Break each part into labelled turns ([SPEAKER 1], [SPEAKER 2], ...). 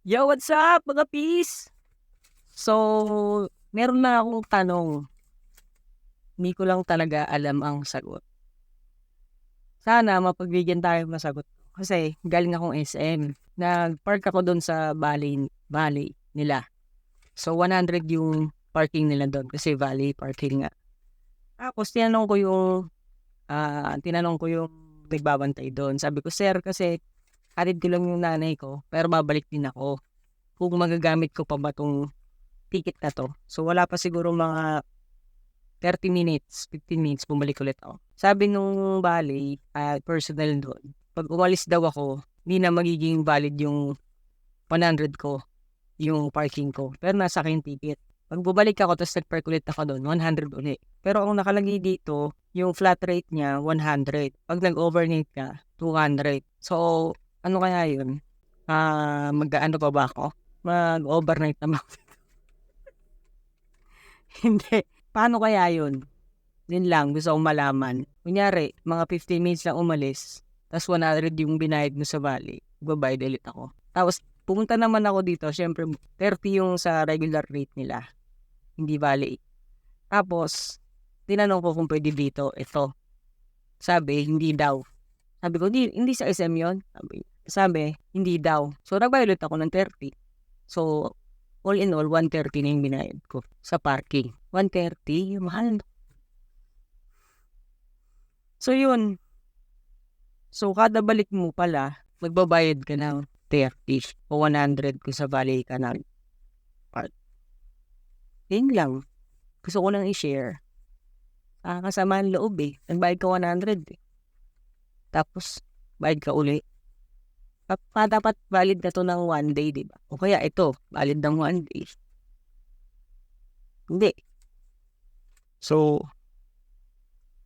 [SPEAKER 1] Yo, what's up mga peace? So, meron na akong tanong. Hindi ko lang talaga alam ang sagot. Sana mapagbigyan tayo ng sagot. Kasi galing akong SM. Nag-park ako doon sa valley nila. So, 100 yung parking nila doon kasi valley parking nga. Tapos, tinanong ko yung nagbabantay doon. Sabi ko, sir, kasi hatid ko lang yung nanay ko, pero babalik din ako. Kung magagamit ko pa ba tong ticket na 'to. So, wala pa siguro mga 30 minutes, 15 minutes, bumalik ulit ako. Sabi nung personnel doon, 'pag umalis daw ako, hindi na magiging valid yung 100 ko, yung parking ko. Pero nasa akin yung ticket. 'Pag bumalik ako tapos nag-park ulit ako doon, 100 uli. Pero ang nakalagay dito, yung flat rate niya 100. 'Pag nag-overnight ka, 200. So, ano kaya yun? Mag-aano pa ba ako? Mag-overnight naman. Hindi. Paano kaya yun? Yun lang, gusto kong malaman. Kunyari, mga 15 minutes lang umalis, tapos 100 yung binayad mo sa valley, magbabayad ulit ako. Tapos, pumunta naman ako dito, syempre, 30 yung sa regular rate nila, hindi valley. Tapos, tinanong ko kung pwede dito, ito. Sabi, hindi daw. Sabi ko, hindi sa SM yun. Sabi, hindi daw. So, nagbayad ulit ako ng 30. So, all in all, 130 na yung binayad ko sa parking. 130, mahal. So, yun. So, kada balik mo pala, magbabayad ka ng 30 o 100 kung sa valley ka ng park. Yun lang. Gusto ko lang i-share. Kasamaan loob eh. Nagbayad ka 100 eh. Tapos, bayad ka uli. Dapat valid na to ng 1 day, di ba? O kaya ito, valid ng 1 day. Hindi. So,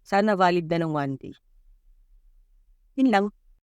[SPEAKER 1] sana valid na ng 1 day. Yun lang.